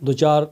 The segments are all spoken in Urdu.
2-4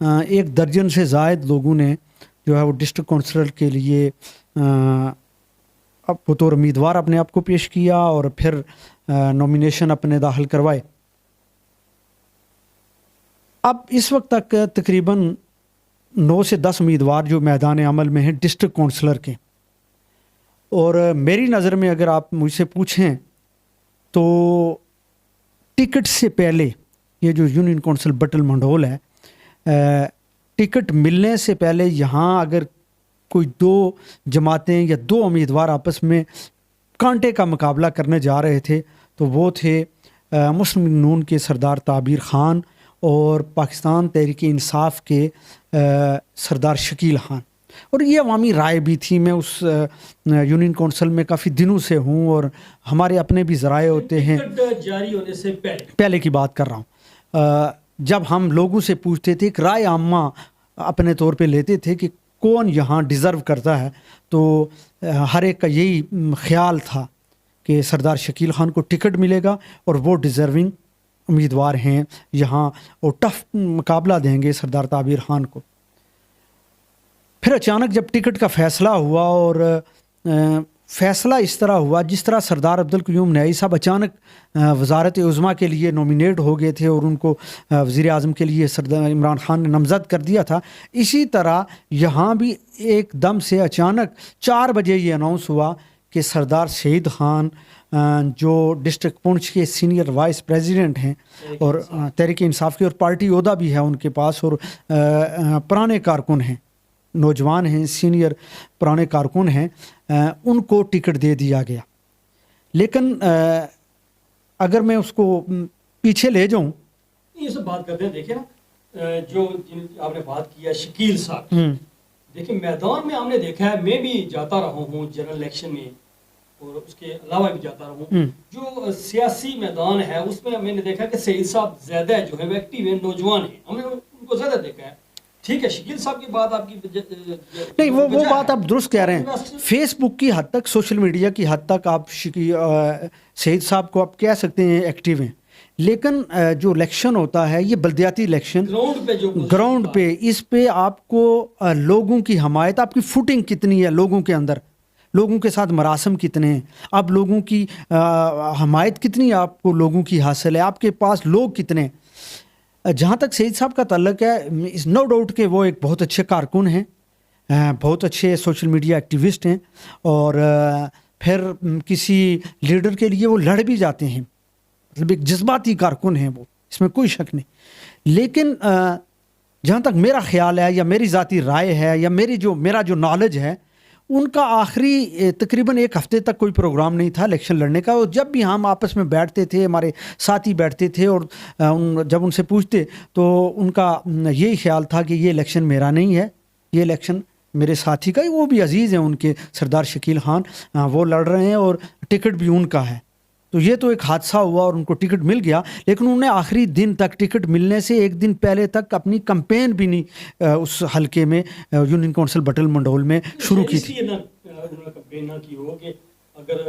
ایک درجن سے زائد لوگوں نے جو ہے وہ ڈسٹرکٹ کونسلر کے لیے اب بطور امیدوار اپنے آپ کو پیش کیا اور پھر نومینیشن اپنے داخل کروائے. اب اس وقت تک تقریباً 9 سے 10 امیدوار جو میدان عمل میں ہیں ڈسٹرکٹ کونسلر کے, اور میری نظر میں اگر آپ مجھ سے پوچھیں تو ٹکٹ سے پہلے یہ جو یونین کونسل بٹل منڈول ہے, ٹکٹ ملنے سے پہلے یہاں اگر کوئی 2 جماعتیں یا 2 امیدوار آپس میں کانٹے کا مقابلہ کرنے جا رہے تھے تو وہ تھے مسلم لیگ نون کے سردار تعبیر خان اور پاکستان تحریک انصاف کے سردار شکیل خان. اور یہ عوامی رائے بھی تھی. میں اس یونین کونسل میں کافی دنوں سے ہوں اور ہمارے اپنے بھی ذرائع ہوتے ہیں. جاری ہونے سے پہلے کی بات کر رہا ہوں, جب ہم لوگوں سے پوچھتے تھے, ایک رائے عامہ اپنے طور پہ لیتے تھے کہ کون یہاں ڈیزرو کرتا ہے, تو ہر ایک کا یہی خیال تھا کہ سردار شکیل خان کو ٹکٹ ملے گا اور وہ ڈیزرونگ امیدوار ہیں یہاں اور ٹف مقابلہ دیں گے سردار تعبیر خان کو. پھر اچانک جب ٹکٹ کا فیصلہ ہوا, اور فیصلہ اس طرح ہوا جس طرح سردار عبدالقیوم نیائی صاحب اچانک وزارت عظمیٰ کے لیے نومینیٹ ہو گئے تھے اور ان کو وزیر اعظم کے لیے سردار عمران خان نے نامزد کر دیا تھا, اسی طرح یہاں بھی ایک دم سے اچانک 4 بجے یہ اناؤنس ہوا کہ سردار شہید خان جو ڈسٹرکٹ پونچھ کے سینئر وائس پریزیڈنٹ ہیں اور تحریک انصاف کے اور پارٹی عہدہ بھی ہے ان کے پاس, اور پرانے کارکن ہیں, نوجوان ہیں, سینئر پرانے کارکن ہیں, ان کو ٹکٹ دے دیا گیا. لیکن اگر میں اس کو پیچھے لے جاؤں, یہ سب بات کرتے ہیں. دیکھیں نا جو آپ نے بات کیا شکیل صاحب, دیکھیں میدان میں ہم نے دیکھا ہے, میں بھی جاتا رہا ہوں جنرل الیکشن میں اور اس کے علاوہ بھی جاتا رہا ہوں, جو سیاسی میدان ہے اس میں میں نے دیکھا کہ سعید صاحب زیادہ جو ہے وہ ایکٹیو ہیں, نوجوان ہیں, ہم نے ان کو زیادہ دیکھا ہے. ٹھیک ہے, شکیل صاحب کی بات آپ کی نہیں, وہ بات آپ درست کہہ رہے ہیں. فیس بک کی حد تک, سوشل میڈیا کی حد تک آپ سعید صاحب کو آپ کہہ سکتے ہیں ایکٹیو ہیں, لیکن جو الیکشن ہوتا ہے یہ بلدیاتی الیکشن گراؤنڈ پہ, اس پہ آپ کو لوگوں کی حمایت, آپ کی فوٹنگ کتنی ہے لوگوں کے اندر, لوگوں کے ساتھ مراسم کتنے ہیں, آپ لوگوں کی حمایت کتنی آپ کو لوگوں کی حاصل ہے, آپ کے پاس لوگ کتنے. جہاں تک سعید صاحب کا تعلق ہے, اس نو ڈاؤٹ کہ وہ ایک بہت اچھے کارکن ہیں, بہت اچھے سوشل میڈیا ایکٹیوسٹ ہیں, اور پھر کسی لیڈر کے لیے وہ لڑ بھی جاتے ہیں, مطلب ایک جذباتی کارکن ہیں وہ, اس میں کوئی شک نہیں. لیکن جہاں تک میرا خیال ہے یا میری ذاتی رائے ہے یا میرا جو نالج ہے, ان کا آخری تقریباً 1 ہفتے تک کوئی پروگرام نہیں تھا الیکشن لڑنے کا. اور جب بھی ہم آپس میں بیٹھتے تھے, ہمارے ساتھی بیٹھتے تھے اور جب ان سے پوچھتے تو ان کا یہی خیال تھا کہ یہ الیکشن میرا نہیں ہے, یہ الیکشن میرے ساتھی کا ہے, وہ بھی عزیز ہیں ان کے سردار شکیل خان, وہ لڑ رہے ہیں اور ٹکٹ بھی ان کا ہے. تو یہ تو ایک حادثہ ہوا اور ان کو ٹکٹ مل گیا, لیکن انہوں نے آخری دن تک, ٹکٹ ملنے سے 1 دن پہلے تک اپنی کمپین بھی نہیں اس حلقے میں یونین کونسل بٹل منڈول میں شروع کی تھی. اگر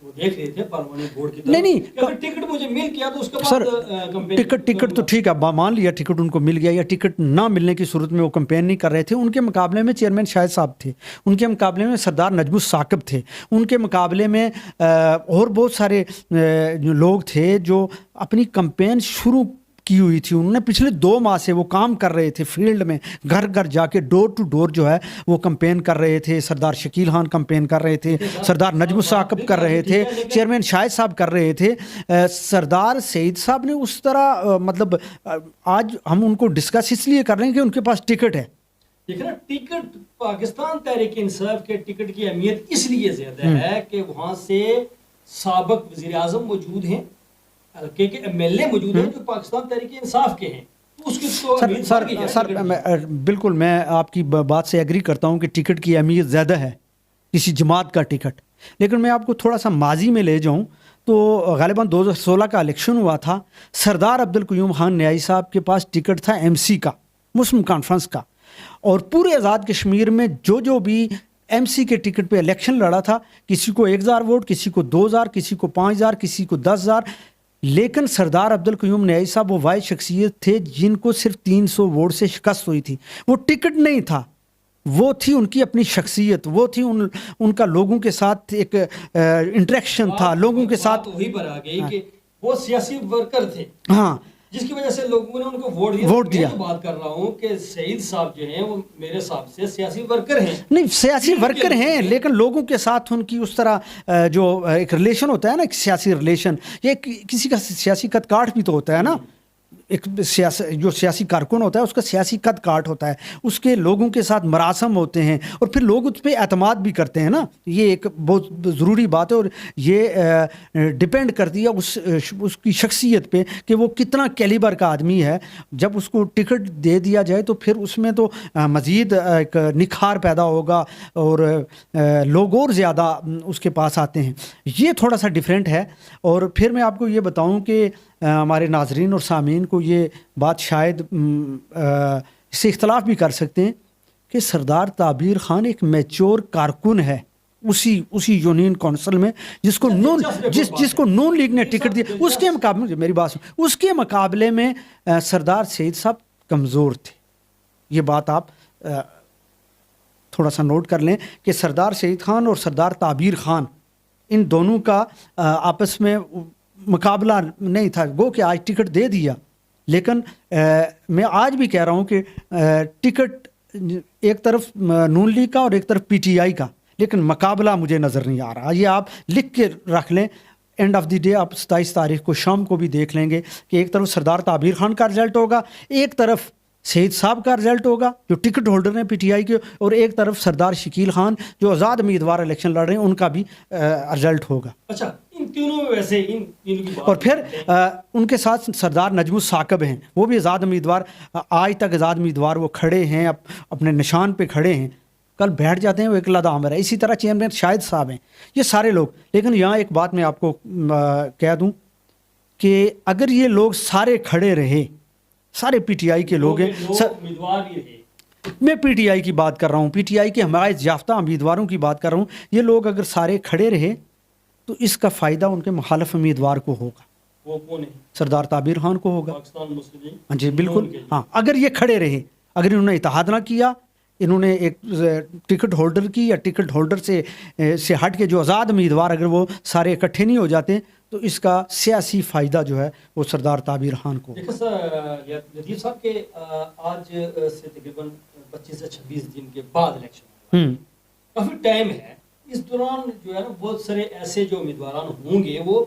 وہ دیکھ رہے تھے پارلیمانی بورڈ کی طرف, نہیں اگر ٹکٹ مجھے مل گیا تو اس کے بعد ٹکٹ تو ٹھیک ہے, مان لیا ٹکٹ ان کو مل گیا, یا ٹکٹ نہ ملنے کی صورت میں وہ کمپین نہیں کر رہے تھے. ان کے مقابلے میں چیئرمین شاہد صاحب تھے, ان کے مقابلے میں سردار نجم الثاقب تھے, ان کے مقابلے میں اور بہت سارے لوگ تھے جو اپنی کمپین شروع کی ہوئی تھی. انہوں نے پچھلے 2 ماہ سے وہ کام کر رہے تھے, فیلڈ میں گھر گھر جا کے ڈور ٹو ڈور جو ہے وہ کمپین کر رہے تھے. سردار شکیل خان کمپین کر رہے تھے, سردار نجم الثاقب کر رہے تھے, چیئرمین شاہد صاحب کر رہے تھے. سردار سعید صاحب نے اس طرح مطلب آج ہم ان کو ڈسکس اس لیے کر رہے ہیں کہ ان کے پاس ٹکٹ ہے. دیکھنا ٹکٹ پاکستان تحریک انصاف کے ٹکٹ کی اہمیت اس لیے زیادہ ہے کہ وہاں سے سابق وزیر اعظم موجود ہیں, حلقے کے ایم ایل اے موجود ہیں جو پاکستان تحریک انصاف کے ہیں. اس کی تو سر بالکل میں آپ کی بات سے ایگری کرتا ہوں کہ ٹکٹ کی اہمیت زیادہ ہے کسی جماعت کا ٹکٹ. لیکن میں آپ کو تھوڑا سا ماضی میں لے جاؤں تو غالباً 2016 کا الیکشن ہوا تھا, سردار عبدالقیوم خان نیائی صاحب کے پاس ٹکٹ تھا ایم سی کا, مسلم کانفرنس کا, اور پورے آزاد کشمیر میں جو بھی ایم سی کے ٹکٹ پہ الیکشن لڑا تھا, کسی کو 1000 ووٹ, کسی کو 2000, کسی کو 5000, کسی کو 10,000, لیکن سردار عبدالقیوم نیازی صاحب وہ واحد شخصیت تھے جن کو صرف 300 ووٹ سے شکست ہوئی تھی. وہ ٹکٹ نہیں تھا, وہ تھی ان کی اپنی شخصیت, وہ تھی ان کا لوگوں کے ساتھ ایک انٹریکشن تھا, لوگوں کے ساتھ. وہی پر آ گئی کہ وہ سیاسی ورکر تھے, ہاں, جس کی وجہ سے لوگوں نے ان کو ووٹ دیا. میں بات کر رہا ہوں کہ سعید صاحب جو ہیں وہ میرے حساب سے سیاسی ورکر ہیں. نہیں, سیاسی ورکر ہیں, لیکن لوگوں کے ساتھ ان کی اس طرح جو ایک ریلیشن ہوتا ہے نا, ایک سیاسی ریلیشن, یہ کسی کا سیاسی قد کاٹ بھی تو ہوتا ہے نا. ایک جو سیاسی کارکن ہوتا ہے اس کا سیاسی قد کاٹ ہوتا ہے, اس کے لوگوں کے ساتھ مراسم ہوتے ہیں, اور پھر لوگ اس پہ اعتماد بھی کرتے ہیں نا. یہ ایک بہت ضروری بات ہے, اور یہ ڈپینڈ کرتی ہے اس کی شخصیت پہ کہ وہ کتنا کیلیبر کا آدمی ہے. جب اس کو ٹکٹ دے دیا جائے تو پھر اس میں تو مزید ایک نکھار پیدا ہوگا اور لوگ اور زیادہ اس کے پاس آتے ہیں. یہ تھوڑا سا ڈفرینٹ ہے. اور پھر میں آپ کو یہ بتاؤں کہ ہمارے ناظرین اور سامعین کو یہ بات شاید اس سے اختلاف بھی کر سکتے ہیں کہ سردار تعبیر خان ایک میچور کارکن ہے اسی یونین کونسل میں, جس کو نون لیگ نے ٹکٹ دیا. اس کے مقابلے, میری بات سن, اس کے مقابلے میں سردار سعید صاحب کمزور تھے. یہ بات آپ تھوڑا سا نوٹ کر لیں کہ سردار سعید خان اور سردار تعبیر خان, ان دونوں کا آپس میں مقابلہ نہیں تھا. گو کہ آج ٹکٹ دے دیا, لیکن میں آج بھی کہہ رہا ہوں کہ ٹکٹ ایک طرف نون لیگ کا اور ایک طرف پی ٹی آئی کا, لیکن مقابلہ مجھے نظر نہیں آ رہا. یہ آپ لکھ کے رکھ لیں. اینڈ آف دی ڈے آپ 27 تاریخ کو شام کو بھی دیکھ لیں گے کہ ایک طرف سردار تعبیر خان کا رزلٹ ہوگا, ایک طرف سعید صاحب کا رزلٹ ہوگا جو ٹکٹ ہولڈر ہیں پی ٹی آئی کے, اور ایک طرف سردار شکیل خان جو آزاد امیدوار الیکشن لڑ رہے ہیں ان کا بھی رزلٹ ہوگا. اچھا, ان تینوں میں ویسے اور پھر ان کے ساتھ سردار نجم الثاقب ہیں, وہ بھی آزاد امیدوار, آج تک آزاد امیدوار وہ کھڑے ہیں, اپنے نشان پہ کھڑے ہیں, کل بیٹھ جاتے ہیں, وہ اکلا دامر ہے. اسی طرح چیئرمین شاہد صاحب ہیں, یہ سارے لوگ. لیکن یہاں ایک بات میں آپ کو کہہ دوں کہ اگر یہ لوگ سارے کھڑے رہے, سارے پی ٹی آئی کے لوگ ہیں, میں پی ٹی آئی کی بات کر رہا ہوں, پی ٹی آئی کے حمایت یافتہ امیدواروں کی بات کر رہا ہوں, یہ لوگ اگر سارے کھڑے رہے تو اس کا فائدہ ان کے مخالف امیدوار کو ہوگا. وہ کون ہے؟ سردار تعبیر خان کو ہوگا. پاکستان مسلم لیگ. ہاں جی بالکل, ہاں, اگر یہ کھڑے رہے, اگر انہوں نے اتحاد نہ کیا, انہوں نے ایک ٹکٹ ہولڈر کی یا ٹکٹ ہولڈر سے ہٹ کے جو آزاد امیدوار اگر وہ سارے اکٹھے نہیں ہو جاتے, تو اس کا سیاسی فائدہ جو ہے وہ سردار تعبیر خان کو. دیکھیں سر لطیف صاحب کے آج سے تقریباً 25 سے 26 دن کے بعد الیکشن, کافی ٹائم ہے. اس دوران جو ہے نا بہت سارے ایسے جو امیدواران ہوں گے وہ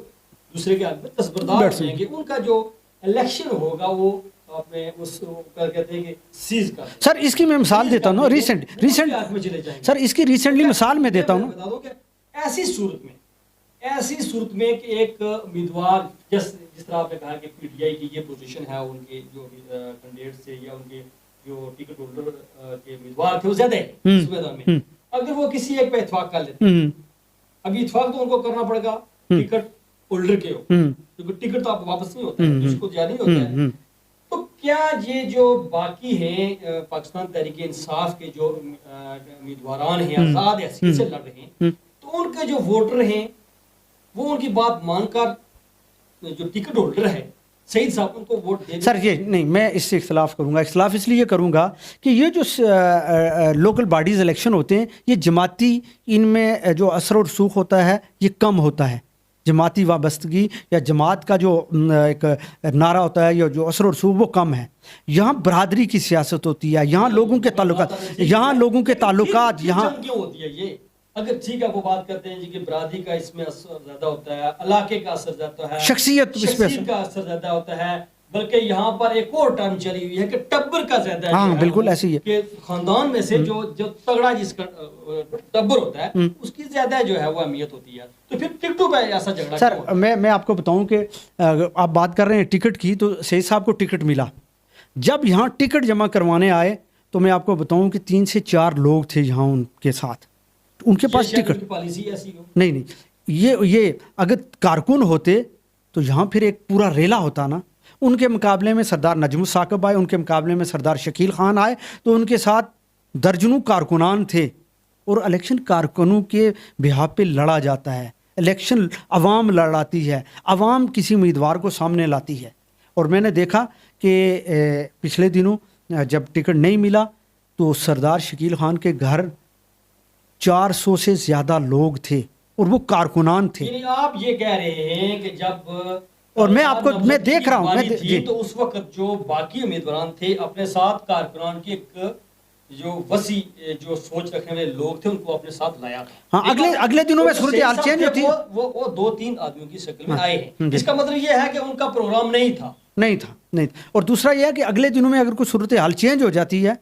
دوسرے کے آگے دستبردار ہو جائیں گے. ان کا جو الیکشن ہوگا وہ اپنے اس کہتے ہیں کہ سیز کر. سر اس کی میں مثال دیتا ہوں, ریسنٹ سر اس کی ریسنٹلی مثال میں دیتا ہوں. بتا دو کہ ایسی صورت میں کہ ایک امیدوار جس طرح آپ نے کہا کہ پی ٹی آئی کی یہ پوزیشن ہے, ان کے جو کینڈیڈیٹ سے یا ان کے جو ٹکٹ ہولڈر کے امیدوار تھے وہ زیادہ ہے اس میدان میں, اگر وہ کسی ایک پہ اتفاق کر لیتے ہیں, ابھی اتفاق تو ان کو کرنا پڑے گا ٹکٹ ہولڈر کے ہو, کیونکہ ٹکٹ تو آپ واپس نہیں ہوتا ہے, اس کو دیا نہیں ہوتا ہے. تو کیا یہ جو باقی ہیں پاکستان تحریک انصاف کے جو امیدواران ہیں آزاد حیثیت سے لڑ رہے ہیں, تو ان کے جو ووٹر ہیں وہ ان کی بات مان کر جو ٹکٹ ہولڈر ہے سعید صاحب ان کو ووٹ دے؟ سر یہ نہیں, میں اس سے اختلاف کروں گا. اختلاف اس لیے کروں گا کہ یہ جو لوکل باڈیز الیکشن ہوتے ہیں, یہ جماعتی ان میں جو اثر و رسوخ ہوتا ہے یہ کم ہوتا ہے. جماعتی وابستگی یا جماعت کا جو ایک نعرہ ہوتا ہے یا جو اثر و رسوخ وہ کم ہے. یہاں برادری کی سیاست ہوتی ہے, یہاں لوگوں کے تعلقات, یہاں کیوں ہوتی ہے یہ؟ اگر ٹھیک ہے وہ بات کرتے ہیں جی کہ برادری کا اس میں اثر زیادہ ہوتا ہے, علاقے کا اثر زیادہ ہے, شخصیت کا اثر زیادہ ہوتا ہے, بلکہ یہاں پر ایک اور ٹرم چلی ہوئی ہے کہ ٹبر کا زیادہ ہے. ہاں بالکل ایسی ہے کہ خاندان میں سے جو تگڑا جس کا ٹبر ہوتا ہے اس کی زیادہ جو ہے وہ اہمیت ہوتی ہے. تو پھر ٹکٹوں پہ ایسا جھگڑا سر میں آپ کو بتاؤں کہ آپ بات کر رہے ہیں ٹکٹ کی, تو سعید صاحب کو ٹکٹ ملا. جب یہاں ٹکٹ جمع کروانے آئے تو میں آپ کو بتاؤں کہ 3 سے 4 لوگ تھے یہاں ان کے ساتھ, ان کے پاس ٹکٹ نہیں. یہ اگر کارکن ہوتے تو یہاں پھر ایک پورا ریلا ہوتا نا. ان کے مقابلے میں سردار نجم الثاقب آئے, ان کے مقابلے میں سردار شکیل خان آئے, تو ان کے ساتھ درجنوں کارکنان تھے, اور الیکشن کارکنوں کے بہاف پہ لڑا جاتا ہے. الیکشن عوام لڑاتی ہے, عوام کسی امیدوار کو سامنے لاتی ہے. اور میں نے دیکھا کہ پچھلے دنوں جب ٹکٹ نہیں ملا تو سردار شکیل خان کے گھر 400 سے زیادہ لوگ تھے اور وہ کارکنان تھے. یعنی آپ یہ کہہ رہے ہیں کہ جب اور میں آپ کو میں دیکھ رہا ہوں جی تو اس وقت جو باقی امیدواران تھے اپنے ساتھ کارکنان کی ایک جو وسیع جو سوچ رکھنے والے لوگ تھے ان کو اپنے ساتھ لایا تھا. ہاں اگلے دنوں میں صورتحال چینج ہوتی ہے. وہ 2-3 آدمیوں کی شکل میں آئے ہیں. اس کا مطلب یہ ہے کہ ان کا پروگرام نہیں تھا. اور دوسرا یہ ہے کہ اگلے دنوں میں اگر کوئی صورتحال چینج ہو جاتی ہے,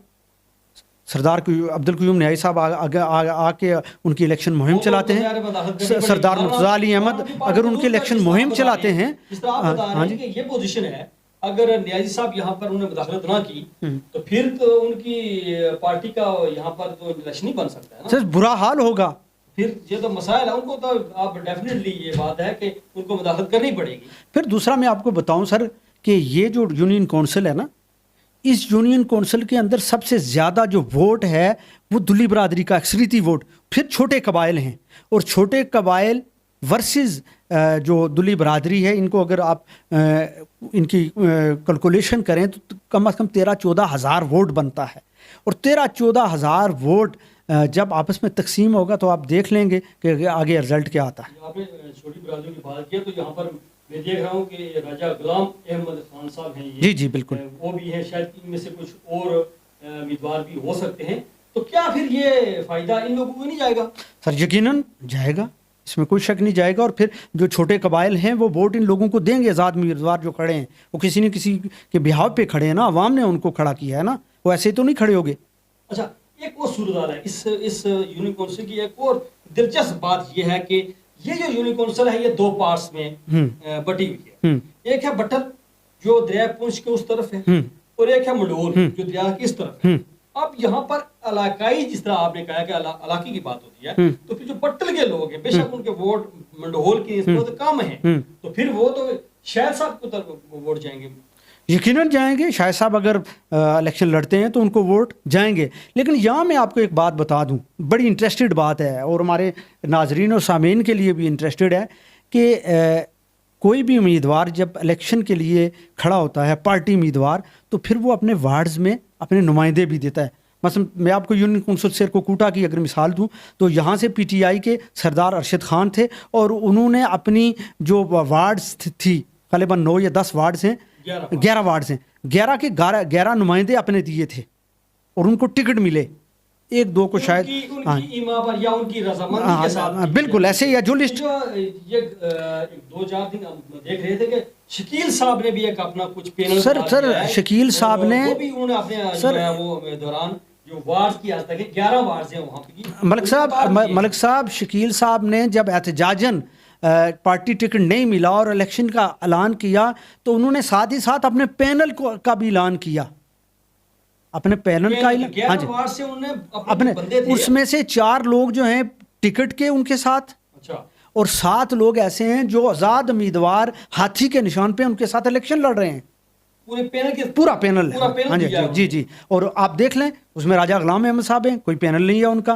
سردار عبد القیوم نیازی صاحب آ کے ان کی الیکشن مہم چلاتے ہیں, سردار مرتضیٰ علی احمد اگر ان کی الیکشن مہم چلاتے ہیں. جس طرح آپ بتا رہے ہیں کہ یہ پوزیشن ہے, اگر نیازی صاحب یہاں پر انہوں نے مداخلت نہ کی تو پھر تو ان کی پارٹی کا یہاں پر تو الیکشن نہیں بن سکتا ہے نا. سر برا حال ہوگا. پھر یہ تو مسائل ہے, ان کو تو آپ ڈیفینیٹلی یہ بات ہے کہ ان کو مداخلت کرنی پڑے گی. پھر دوسرا میں آپ کو بتاؤں سر کہ یہ جو یونین کونسل ہے نا, اس یونین کونسل کے اندر سب سے زیادہ جو ووٹ ہے وہ دلی برادری کا اکثریتی ووٹ, پھر چھوٹے قبائل ہیں, اور چھوٹے قبائل ورسز جو دلی برادری ہے, ان کو اگر آپ ان کی کیلکولیشن کریں تو کم از کم 13-14 ہزار ووٹ بنتا ہے. اور 13-14 ہزار ووٹ جب آپس میں تقسیم ہوگا تو آپ دیکھ لیں گے کہ آگے رزلٹ کیا آتا ہے. آپ نے چھوٹی برادری کی بات کی تو یہاں پر میں دیکھ رہا ہوں کہ راجہ غلام احمد خان صاحب ہیں. جی بالکل, وہ بھی ہیں, شاید ان میں سے کچھ اور امیدوار بھی ہو سکتے ہیں. تو کیا پھر یہ فائدہ ان لوگوں کو نہیں جائے گا؟ سر یقیناً جائے گا, اس میں کوئی شک نہیں جائے گا. اور پھر جو چھوٹے قبائل ہیں وہ ووٹ ان لوگوں کو دیں گے. آزاد امیدوار جو کھڑے ہیں وہ کسی نہ کسی کے بہاو پہ کھڑے ہیں نا, عوام نے ان کو کھڑا کیا ہے نا, وہ ایسے تو نہیں کھڑے ہوگے. اچھا, ایک اور صورتحال ہے اس یونین کونسل کی. ایک اور دلچسپ بات یہ ہے کہ یہ جو یونین کونسل ہے یہ 2 پارٹس میں بٹی ہوئی ہے. ایک ہے بٹر جو دریائے پونچھ کے اس طرف ہے, اور ایک ہے مڈول جو دریا کی اس طرف ہے. اب یہاں پر علاقائی, جس طرح آپ نے کہا کہ علاقے کی بات ہوتی ہے, تو پھر جو بٹل کے لوگ ہیں بے شک ان کے ووٹ منڈول کی نسبت کم ہیں, تو پھر وہ تو شاہد صاحب کو طرف ووٹ جائیں گے. یقیناً جائیں گے. شاہد صاحب اگر الیکشن لڑتے ہیں تو ان کو ووٹ جائیں گے. لیکن یہاں میں آپ کو ایک بات بتا دوں, بڑی انٹرسٹڈ بات ہے اور ہمارے ناظرین اور سامعین کے لیے بھی انٹرسٹڈ ہے کہ کوئی بھی امیدوار جب الیکشن کے لیے کھڑا ہوتا ہے, پارٹی امیدوار, تو پھر وہ اپنے وارڈز میں اپنے نمائندے بھی دیتا ہے. مثلا میں آپ کو یونین کونسل سیرکوٹا کی اگر مثال دوں تو یہاں سے پی ٹی آئی کے سردار ارشد خان تھے, اور انہوں نے اپنی جو وارڈز تھی, غالباً 9 یا 10 وارڈز ہیں, 11 وارڈز ہیں, 11 کے 11 نمائندے اپنے دیے تھے اور ان کو ٹکٹ ملے. 1-2 کو شاید بالکل ایسے ہی ہے. جو لسٹ 2-4 دن دیکھ رہے تھے کہ شکیل صاحب نے بھی ایک اپنا کچھ پینل سر شکیل صاحب نے وہ دوران جو وارڈ کی آج تک 11 وارڈ ہیں وہاں پہ ملک صاحب شکیل صاحب نے جب احتجاجاً پارٹی ٹکٹ نہیں ملا اور الیکشن کا اعلان کیا تو انہوں نے ساتھ ہی ساتھ اپنے پینل کا بھی اعلان کیا. اپنے پینل کا اپنے اس میں سے 4 لوگ جو ہیں ٹکٹ کے ان کے ساتھ, اور 7 لوگ ایسے ہیں جو آزاد امیدوار ہاتھی کے نشان پہ ان کے ساتھ الیکشن لڑ رہے ہیں. پورا پینل ہاں جی. اور آپ دیکھ لیں اس میں راجہ غلام احمد صاحب ہیں, کوئی پینل نہیں ہے ان کا.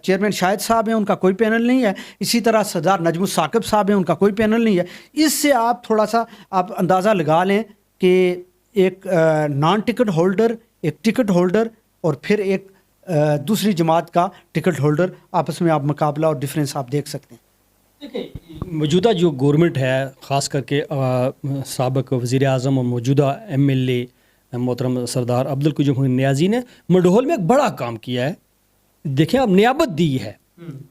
چیئرمین شاہد صاحب ہیں, ان کا کوئی پینل نہیں ہے. اسی طرح سردار نجم الثاقب صاحب ہیں, ان کا کوئی پینل نہیں ہے. اس سے آپ تھوڑا سا آپ اندازہ لگا لیں کہ ایک نان ٹکٹ ہولڈر, ایک ٹکٹ ہولڈر, اور پھر ایک دوسری جماعت کا ٹکٹ ہولڈر, آپس میں آپ مقابلہ اور ڈفرینس آپ دیکھ سکتے ہیں. دیکھیں موجودہ جو گورنمنٹ ہے, خاص کر کے سابق وزیر اعظم اور موجودہ MLA محترم سردار عبد القیوم نیازی نے مڈول میں ایک بڑا کام کیا ہے. دیکھیں اب نیابت دی ہے,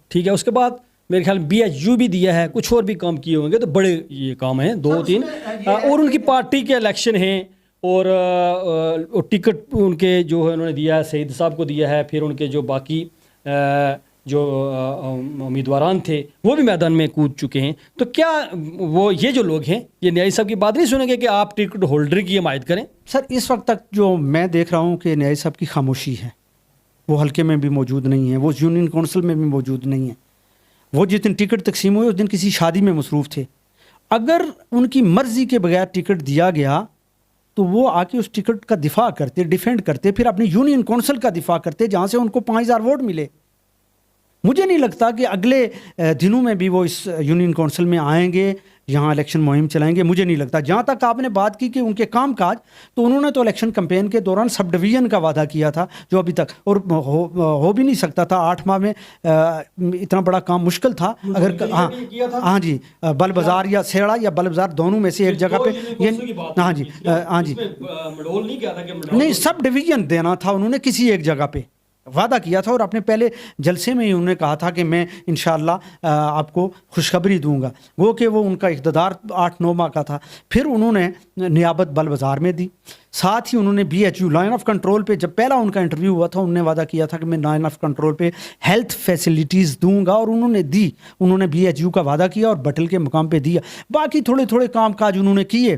ٹھیک ہے, اس کے بعد میرے خیال BHU بھی دیا ہے, کچھ اور بھی کام کیے ہوں گے, تو بڑے یہ کام ہیں 2-3, اور ان کی پارٹی کے الیکشن ہیں, اور ٹکٹ ان کے جو ہے انہوں نے دیا ہے, سعید صاحب کو دیا ہے, پھر ان کے جو باقی جو امیدواران تھے وہ بھی میدان میں کود چکے ہیں. تو کیا وہ یہ جو لوگ ہیں یہ نیازی صاحب کی بات نہیں سنیں گے کہ آپ ٹکٹ ہولڈر کی حمایت کریں؟ سر اس وقت تک جو میں دیکھ رہا ہوں کہ نیازی صاحب کی خاموشی ہے, وہ حلقے میں بھی موجود نہیں ہے, وہ یونین کونسل میں بھی موجود نہیں ہے. وہ جس دن ٹکٹ تقسیم ہوئے اس دن کسی شادی میں مصروف تھے. اگر ان کی مرضی کے بغیر ٹکٹ دیا گیا تو وہ آ کے اس ٹکٹ کا دفاع کرتے, ڈیفینڈ کرتے, پھر اپنی یونین کونسل کا دفاع کرتے جہاں سے ان کو 5000 ووٹ ملے. مجھے نہیں لگتا کہ اگلے دنوں میں بھی وہ اس یونین کونسل میں آئیں گے، یہاں الیکشن مہم چلائیں گے. مجھے نہیں لگتا. جہاں تک آپ نے بات کی کہ ان کے کام کاج، تو انہوں نے تو الیکشن کمپین کے دوران سب ڈویژن کا وعدہ کیا تھا جو ابھی تک اور ہو بھی نہیں سکتا تھا. 8 ماہ میں اتنا بڑا کام مشکل تھا. اگر ہاں جی بل بازار یا سیڑا یا بل بازار دونوں میں سے ایک جگہ پہ ہاں جی نہیں سب ڈویژن دینا تھا انہوں نے کسی ایک جگہ پہ وعدہ کیا تھا، اور اپنے پہلے جلسے میں ہی انہوں نے کہا تھا کہ میں انشاءاللہ آپ کو خوشخبری دوں گا. وہ کہ وہ ان کا اقتدار 8-9 ماہ کا تھا. پھر انہوں نے نیابت بل بازار میں دی. ساتھ ہی انہوں نے B H U line of control پہ جب پہلا ان کا انٹرویو ہوا تھا، انہوں نے وعدہ کیا تھا کہ میں لائن آف کنٹرول پہ ہیلتھ فیسلٹیز دوں گا، اور انہوں نے دی. انہوں نے بی ایچ یو کا وعدہ کیا اور بٹل کے مقام پہ دیا. باقی تھوڑے تھوڑے کام کاج انہوں نے کیے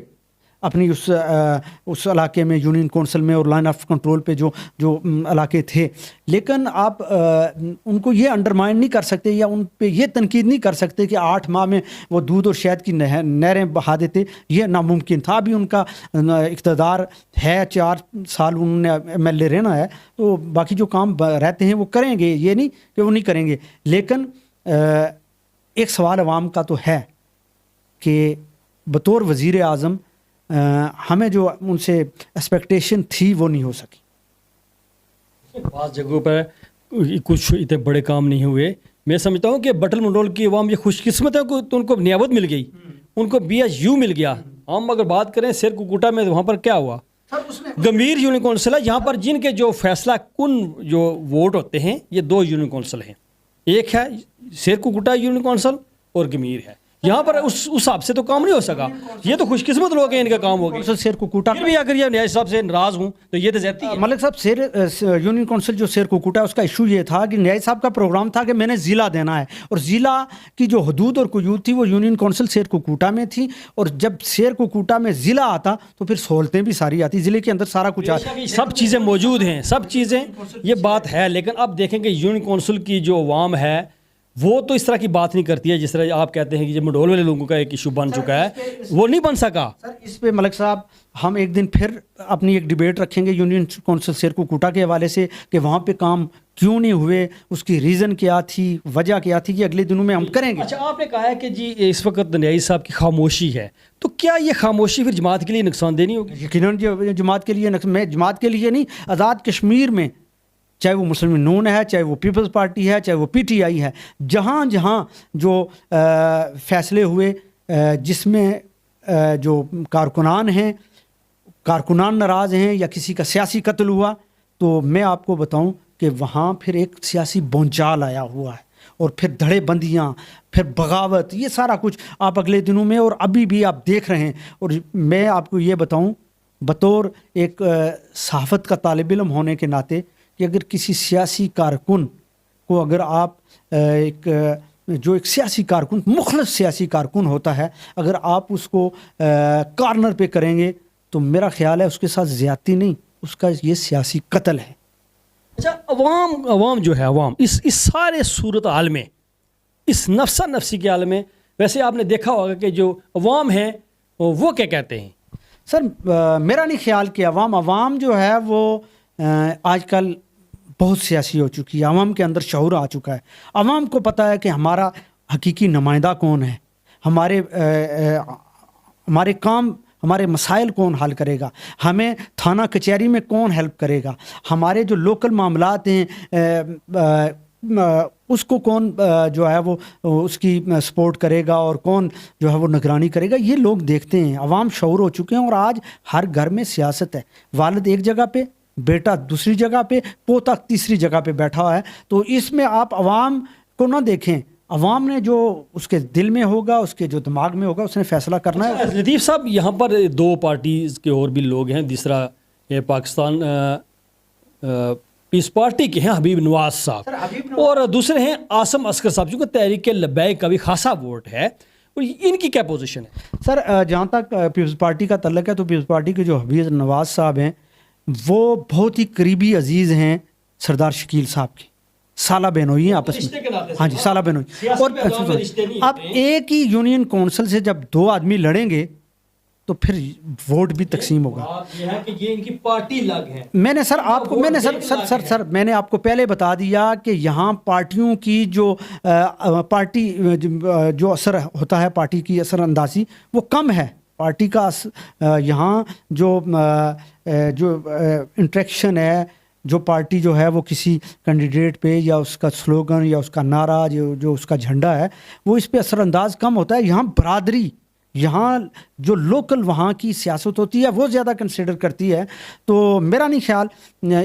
اپنی اس علاقے میں یونین کونسل میں اور لائن آف کنٹرول پہ جو علاقے تھے. لیکن آپ ان کو یہ انڈرمائن نہیں کر سکتے یا ان پہ یہ تنقید نہیں کر سکتے کہ 8 ماہ میں وہ دودھ اور شہد کی نہریں بہا دیتے. یہ ناممکن تھا. ابھی ان کا اقتدار ہے، 4 سال انہوں نے ایم ایل اے رہنا ہے، تو باقی جو کام رہتے ہیں وہ کریں گے. یہ نہیں کہ وہ نہیں کریں گے. لیکن ایک سوال عوام کا تو ہے کہ بطور وزیر اعظم ہمیں جو ان سے ایکسپیکٹیشن تھی وہ نہیں ہو سکی. بعض جگہوں پر کچھ اتنے بڑے کام نہیں ہوئے. میں سمجھتا ہوں کہ بٹل منڈول کی عوام یہ خوش قسمت ہے کہ ان کو نیابت مل گئی، ان کو بی ایچ یو مل گیا. ہم اگر بات کریں سیر کوٹا میں وہاں پر کیا ہوا؟ گمبھیر یونین کونسل ہے یہاں پر جن کے جو فیصلہ کن جو ووٹ ہوتے ہیں یہ 2 یونین کونسل ہیں. ایک ہے سیر کوٹا یونین کونسل اور گمبھیر ہے. یہاں پر اس حساب سے تو کام نہیں ہو سکا. یہ تو خوش قسمت لوگ ہیں، ان کا کام ہو گیا. سیر کوٹا بھی اگر یہ نیاز صاحب سے ناراض ہوں تو یہ تو زیادتی ہے. ملک صاحب یونین کونسل جو سیر کوٹا اس کا ایشو یہ تھا کہ نیاز صاحب کا پروگرام تھا کہ میں نے ضلع دینا ہے، اور ضلع کی جو حدود اور قیود تھی وہ یونین کونسل سیر کوٹا میں تھی. اور جب سیر کوٹا میں ضلع آتا تو پھر سہولتیں بھی ساری آتی. ضلع کے اندر سارا کچھ آتا، سب چیزیں موجود ہیں، سب چیزیں یہ بات ہے. لیکن اب دیکھیں کہ یونین کونسل کی جو عوام ہے وہ تو اس طرح کی بات نہیں کرتی ہے جس طرح آپ کہتے ہیں کہ جو منڈول والے لوگوں کا ایک ایشو بن چکا ہے وہ نہیں بن سکا. سر اس پہ ملک صاحب ہم ایک دن پھر اپنی ایک ڈیبیٹ رکھیں گے یونین کونسل سیر کوٹا کے حوالے سے کہ وہاں پہ کام کیوں نہیں ہوئے، اس کی ریزن کیا تھی، وجہ کیا تھی. یہ اگلے دنوں میں ہم کریں گے. اچھا آپ نے کہا ہے کہ جی اس وقت نیاز صاحب کی خاموشی ہے، تو کیا یہ خاموشی پھر جماعت کے لیے نقصان دہ نہیں ہوگی؟ یقیناً جماعت کے لیے میں جماعت کے لیے نہیں، آزاد کشمیر میں چاہے وہ مسلم نون ہے، چاہے وہ پیپلز پارٹی ہے، چاہے وہ پی ٹی آئی ہے، جہاں جہاں جو فیصلے ہوئے جس میں جو کارکنان ہیں، کارکنان ناراض ہیں یا کسی کا سیاسی قتل ہوا، تو میں آپ کو بتاؤں کہ وہاں پھر ایک سیاسی بونچال آیا ہوا ہے، اور پھر دھڑے بندیاں، پھر بغاوت، یہ سارا کچھ آپ اگلے دنوں میں اور ابھی بھی آپ دیکھ رہے ہیں. اور میں آپ کو یہ بتاؤں بطور ایک صحافت کا طالب علم ہونے کے ناطے کہ اگر کسی سیاسی کارکن کو اگر آپ ایک سیاسی کارکن، مخلص سیاسی کارکن ہوتا ہے، اگر آپ اس کو کارنر پہ کریں گے تو میرا خیال ہے اس کے ساتھ زیادتی نہیں، اس کا یہ سیاسی قتل ہے. اچھا عوام جو ہے، عوام اس سارے صورت حال میں، اس نفسا نفسی کے حال میں، ویسے آپ نے دیکھا ہوگا کہ جو عوام ہیں وہ کیا کہتے ہیں؟ سر میرا نہیں خیال کہ عوام جو ہے وہ آج کل بہت سیاسی ہو چکی ہے. عوام کے اندر شعور آ چکا ہے. عوام کو پتہ ہے کہ ہمارا حقیقی نمائندہ کون ہے، ہمارے کام، ہمارے مسائل کون حل کرے گا، ہمیں تھانہ کچہری میں کون ہیلپ کرے گا، ہمارے جو لوکل معاملات ہیں اس کو کون جو ہے وہ اس کی سپورٹ کرے گا اور کون جو ہے وہ نگرانی کرے گا. یہ لوگ دیکھتے ہیں. عوام شعور ہو چکے ہیں، اور آج ہر گھر میں سیاست ہے. والد ایک جگہ پہ، بیٹا دوسری جگہ پہ، پوتا تیسری جگہ پہ بیٹھا ہوا ہے. تو اس میں آپ عوام کو نہ دیکھیں. عوام نے جو اس کے دل میں ہوگا، اس کے جو دماغ میں ہوگا، اس نے فیصلہ کرنا ہے. لطیف صاحب یہاں پر 2 پارٹیز کے اور بھی لوگ ہیں. دوسرا پاکستان پیس پارٹی کے ہیں حبیب نواز صاحب، اور دوسرے ہیں عاصم عسکر صاحب، جو کہ تحریک لبیک کا بھی خاصا ووٹ ہے. اور ان کی کیا پوزیشن ہے؟ سر جہاں تک پیپلز پارٹی کا تعلق ہے تو پیپلز پارٹی کے جو حبیب نواز صاحب ہیں وہ بہت ہی قریبی عزیز ہیں سردار شکیل صاحب کی. سالہ بہنوئی ہیں آپس میں. ہاں جی، سالہ بہنوئی. اور اب ایک ہی یونین کونسل سے جب 2 آدمی لڑیں گے تو پھر ووٹ بھی تقسیم ہوگا. بات یہ ہے کہ یہ ان کی پارٹی الگ ہے. میں نے سر آپ کو میں نے آپ کو پہلے بتا دیا کہ یہاں پارٹیوں کی جو پارٹی جو اثر ہوتا ہے، پارٹی کی اثر اندازی وہ کم ہے. پارٹی کا یہاں جو انٹریکشن ہے، جو پارٹی جو ہے وہ کسی کینڈیڈیٹ پہ یا اس کا سلوگن یا اس کا نعرہ جو اس کا جھنڈا ہے وہ اس پہ اثر انداز کم ہوتا ہے. یہاں برادری، یہاں جو لوکل وہاں کی سیاست ہوتی ہے وہ زیادہ کنسیڈر کرتی ہے. تو میرا نہیں خیال،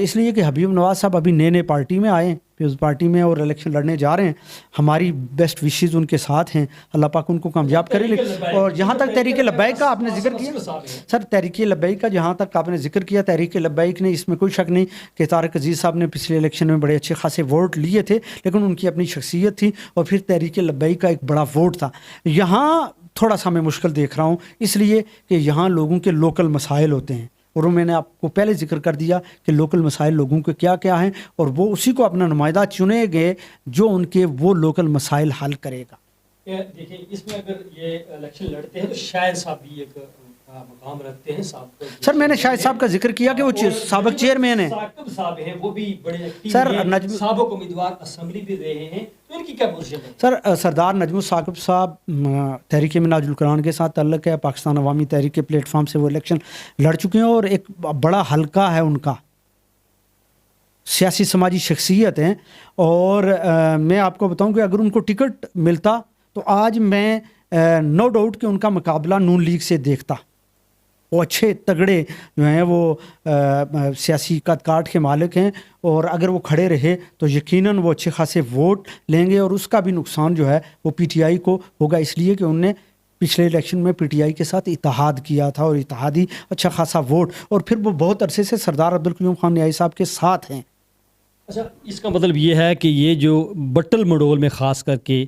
اس لیے کہ حبیب نواز صاحب ابھی نئے پارٹی میں آئے ہیں، پیپلز پارٹی میں، اور الیکشن لڑنے جا رہے ہیں. ہماری بیسٹ وشیز ان کے ساتھ ہیں، اللہ پاک ان کو کامیاب کرے. اور جہاں تک تحریک لبیک کا آپ نے ذکر کیا سر، تحریک لبیک کا جہاں تک آپ نے ذکر کیا، تحریک لبیک نے، اس میں کوئی شک نہیں کہ طارق عزیز صاحب نے پچھلے الیکشن میں بڑے اچھے خاصے ووٹ لیے تھے، لیکن ان کی اپنی شخصیت تھی اور پھر تحریک لبیک کا ایک بڑا ووٹ تھا. یہاں تھوڑا سا میں مشکل دیکھ رہا ہوں، اس لیے کہ یہاں لوگوں کے لوکل مسائل ہوتے ہیں، اور میں نے آپ کو پہلے ذکر کر دیا کہ لوکل مسائل لوگوں کے کیا کیا ہیں، اور وہ اسی کو اپنا نمائندہ چنے گئے جو ان کے وہ لوکل مسائل حل کرے گا. دیکھیں اس میں اگر یہ الیکشن لڑتے ہیں تو شاہد صاحب بھی ایک مقام رکھتے ہیں. سر میں نے شاہد صاحب کا ذکر کیا کہ وہ سابق چیئرمین ہیں. ثاقب صاحب ہیں، وہ بھی بڑے ایکٹیو سر ہیں، سابق امیدوار اسمبلی بھی رہے ہیں. تو ان کی کیا پوزیشن ہے؟ سر سردار نجم ثاقب صاحب تحریک منہاج القرآن کے ساتھ تعلق ہے، پاکستان عوامی تحریک کے پلیٹ فارم سے وہ الیکشن لڑ چکے ہیں، اور ایک بڑا حلقہ ہے ان کا، سیاسی سماجی شخصیت ہیں. اور میں آپ کو بتاؤں کہ اگر ان کو ٹکٹ ملتا تو آج میں نو ڈاؤٹ کہ ان کا مقابلہ نون لیگ سے دیکھتا. وہ اچھے تگڑے جو ہیں وہ سیاسی قد کاٹ کے مالک ہیں، اور اگر وہ کھڑے رہے تو یقیناً وہ اچھے خاصے ووٹ لیں گے، اور اس کا بھی نقصان جو ہے وہ پی ٹی آئی کو ہوگا، اس لیے کہ انہوں نے پچھلے الیکشن میں پی ٹی آئی کے ساتھ اتحاد کیا تھا، اور اتحادی اچھا خاصا ووٹ، اور پھر وہ بہت عرصے سے سردار عبدالقیوم خان نیائی صاحب کے ساتھ ہیں. اچھا، اس کا مطلب یہ ہے کہ یہ جو بٹل مڈول میں خاص کر کے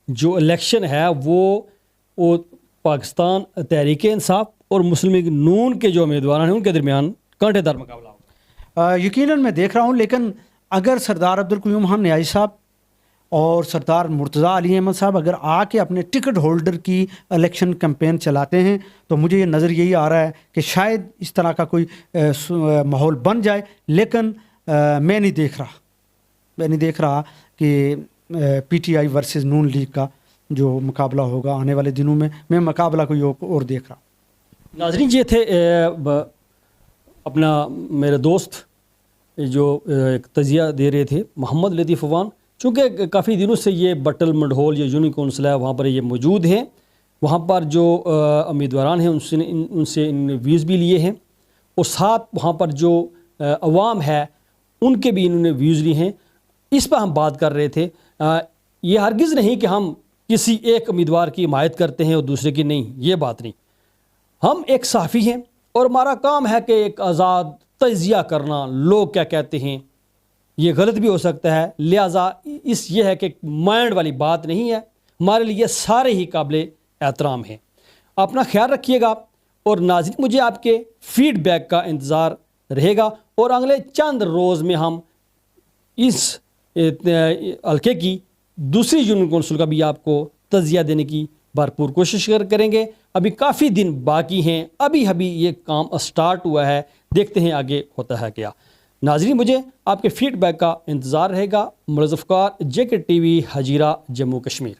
جو الیکشن ہے وہ پاکستان تحریک انصاف اور مسلم لیگ نون کے جو امیدوار ہیں ان کے درمیان کانٹے دار مقابلہ ہوگا. یقیناً میں دیکھ رہا ہوں، لیکن اگر سردار عبدالقیوم خان نیائی صاحب اور سردار مرتضیٰ علی احمد صاحب اگر آ کے اپنے ٹکٹ ہولڈر کی الیکشن کمپین چلاتے ہیں تو مجھے یہ نظر یہی آ رہا ہے کہ شاید اس طرح کا کوئی ماحول بن جائے. لیکن میں نہیں دیکھ رہا کہ P T I versus Noon league کا جو مقابلہ ہوگا آنے والے دنوں میں مقابلہ کوئی اور دیکھ رہا ہوں. ناظرین، یہ تھے اپنا میرے دوست جو ایک تجزیہ دے رہے تھے، محمد لطیف عوان. چونکہ کافی دنوں سے یہ بٹل مڈہول یا یونیکون ضلع وہاں پر یہ موجود ہیں، وہاں پر جو امیدواران ہیں ان سے ان نے ویوز بھی لیے ہیں، اور ساتھ وہاں پر جو عوام ہے ان کے بھی انہوں نے ویوز لیے ہیں. اس پر ہم بات کر رہے تھے. یہ ہرگز نہیں کہ ہم کسی ایک امیدوار کی حمایت کرتے ہیں اور دوسرے کی نہیں، یہ بات نہیں. ہم ایک صحافی ہیں اور ہمارا کام ہے کہ ایک آزاد تجزیہ کرنا، لوگ کیا کہتے ہیں یہ غلط بھی ہو سکتا ہے، لہٰذا یہ ہے کہ مائنڈ والی بات نہیں ہے. ہمارے لیے سارے ہی قابل احترام ہیں. اپنا خیال رکھیے گا، اور ناظرین مجھے آپ کے فیڈ بیک کا انتظار رہے گا، اور اگلے چند روز میں ہم اس حلقے کی دوسری یونین کونسل کا بھی آپ کو تجزیہ دینے کی بھرپور کوشش کریں گے. ابھی کافی دن باقی ہیں، ابھی یہ کام سٹارٹ ہوا ہے، دیکھتے ہیں آگے ہوتا ہے کیا. ناظرین مجھے آپ کے فیڈ بیک کا انتظار رہے گا. ملزفکار JK TV حجیرہ، جموں کشمیر.